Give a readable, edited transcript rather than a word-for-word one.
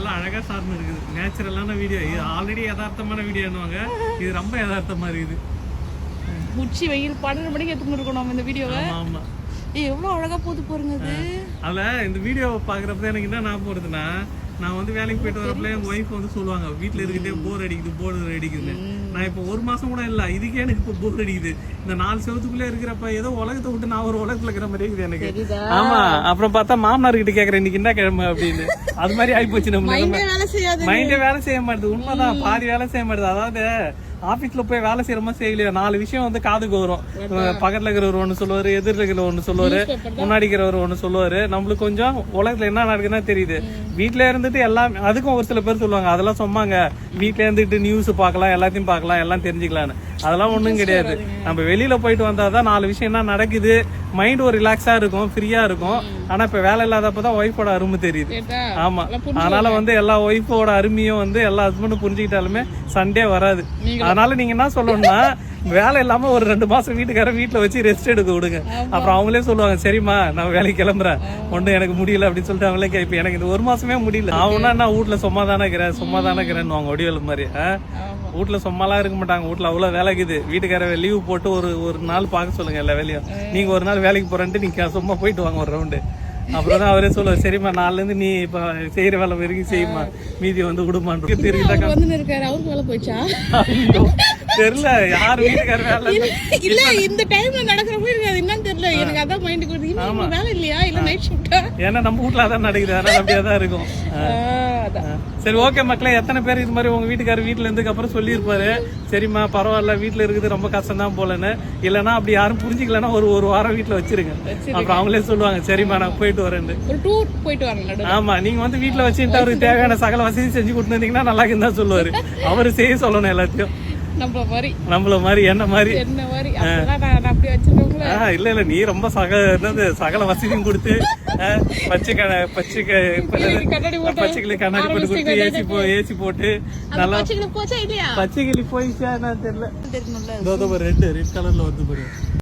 நல்லா அழகா சார்ந்து இருக்குது. நேச்சுரலான வீடியோ. இது ஆல்ரெடி யதார்த்தமான வீடியோன்னுவாங்க, இது ரொம்ப யதார்த்தமா இருக்குது. உச்சி வெயில் 12 மணிக்கு எடுத்துட்டு இருக்கணும் இந்த வீடியோவை. ஆமா, எவ்வளவு அழகா போது பாருங்க இது. அதுல இந்த வீடியோவை பாக்குறப்ப எனக்கு என்ன ஞாபகம் வருதுன்னா, நான் வந்து வேலைக்கு போயிட்டு வரப்பல என் ஒய்ஃப் வந்து சொல்லுவாங்க, வீட்டுல இருக்கிட்டே போர் அடிக்குது. நான் இப்ப 1 மாசம் கூட இல்ல, இதுக்கே எனக்கு இப்ப போர் அடிக்குது. இந்த 4 செவத்துக்குள்ளே இருக்கிறப்ப ஏதோ உலகத்தை விட்டு நான் ஒரு உலகத்துல இருக்கிற மாதிரி இருக்குது எனக்கு. ஆமா, அப்புறம் பார்த்தா மாமனார் கிட்ட கேக்குறேன் இன்னைக்கு என்ன கிழமை அப்படின்னு. அது மாதிரி ஆயிப்போச்சு. நம்ம மைண்டே வேலை செய்ய மாட்டேது. உண்மைதான், பாதி வேலை செய்ய மாட்டேது. அதாவது ஆபீஸ்ல போய் வேலை செய்யறமா செய்யலையா, 4 விஷயம் வந்து காதுக்கு வரும். பக்கத்துல இருக்கிறவர் ஒண்ணு சொல்லுவாரு, எதிர்ல இருக்கிற ஒண்ணு சொல்லுவாரு, முன்னாடி இருக்கிறவர் ஒண்ணு சொல்லுவாரு. நம்மளுக்கு கொஞ்சம் உலகத்துல என்ன நடக்குதுன்னா தெரியுது. வீட்டுல இருந்துட்டு எல்லாம், அதுக்கும் ஒரு சில பேர் சொல்லுவாங்க அதெல்லாம் சொன்னாங்க, வீட்டுல இருந்துட்டு நியூஸ் பாக்கலாம், எல்லாத்தையும் பாக்கலாம், எல்லாம் தெரிஞ்சுக்கலான்னு. அதெல்லாம் ஒண்ணும் கிடையாது. நம்ம வெளியில போயிட்டு வந்தாதான் 4 விஷயம் என்ன நடக்குது, மைண்ட் ஒரு ரிலாக்ஸா இருக்கும், ஃப்ரீயா இருக்கும். ஆனா இப்ப வேலை இல்லாதப்பதான் ஒய்ஃபோட அருமை தெரியுது. ஆமா, அதனால வந்து எல்லா ஒய்ஃபோட அருமையும் வந்து எல்லா ஹஸ்பண்டும் புரிஞ்சுக்கிட்டாலுமே சண்டே வராது. அதனால நீங்க என்ன சொல்லணும்னா, வேலை இல்லாம ஒரு 2 மாசம் வீட்டுக்கார வீட்டுல வச்சு ரெஸ்ட் எடுக்க விடுங்க. அப்புறம் அவங்களே சொல்லுவாங்க, சரிம்மா நான் வேலைக்கு கிளம்புறேன், ஒன்னும் எனக்கு முடியல அப்படின்னு சொல்லிட்டு அவங்களே கேட்பேன். எனக்கு இந்த 1 மாசமே முடியல. அவனா நான் வீட்டுல சும்மா தானே இருக்கிறேன்னு வாங்க ஒடிவல் மாதிரி. வீட்டுல சும்மாலாம் இருக்க மாட்டாங்க, வீட்டுல அவ்வளவு வேலைக்குது. வீட்டுக்கார லீவ் போட்டு ஒரு நாள் பார்க்க சொல்லுங்க எல்லா வேலையும். நீங்க ஒரு நாள் வேலைக்கு போறேன்ட்டு நீங்க சும்மா போயிட்டு வாங்க ஒரு ரவுண்டு. அப்புறம் தான் அவரே சொல்லுவாரு, சரிம்மா நாள்ல இருந்து நீ இப்ப செய்யற வேலை வரைக்கும் செய்யுமா, மீதி வந்து விடுமான்னு தெரியல. யாரு வீட்டுக்கார வேலை இல்ல இந்த டைம்ல நடக்கிறப்ப என்னன்னு தெரியல எனக்கு. அதான் மைண்டுக்கு வருது, வேலை இல்லையா இல்ல நைட் ஷிஃப்ட்டா. ஏன்னா நம்ம வீட்டுல அதான் நடக்குது, அதனால அப்படியே தான் இருக்கும். சரி, ஓகே மக்களே, எத்தனை பேர் இது மாதிரி உங்க வீட்டுக்காரர் வீட்டுல இருந்ததுக்கு அப்புறம் சொல்லியிருப்பாரு, சரிம்மா பரவாயில்ல வீட்டுல இருக்குது ரொம்ப கஷ்டம் தான் போலன்னு. இல்லன்னா அப்படி யாரும் புரிஞ்சுக்கலன்னா ஒரு வாரம் வீட்டுல வச்சிருங்க. அப்புறம் அவங்களே சொல்லுவாங்க, சரிம்மா நான் போயிட்டு வரேன், ஒரு டூர் போயிட்டு வரேன். ஆமா, நீங்க வந்து வீட்டுல வச்சுட்டு அவருக்கு தேவையான சகல வசதி செஞ்சு கொடுத்துருந்தீங்கன்னா நல்லா இருந்தா சொல்லுவாரு. அவரு செய்ய சொல்லணும் எல்லாத்தையும். நம்மள மாதிரி என்ன மாதிரி இல்ல நீ ரொம்ப சகல வசதியும் கொடுத்து பச்சைக்கிளி கண்ணாடி போட்டு கொடுத்து ஏசி போட்டு நல்லா பச்சைக்கிளி போயிடுச்சா என்ன தெரியல. ரெட் கலர்ல வந்து பாரு.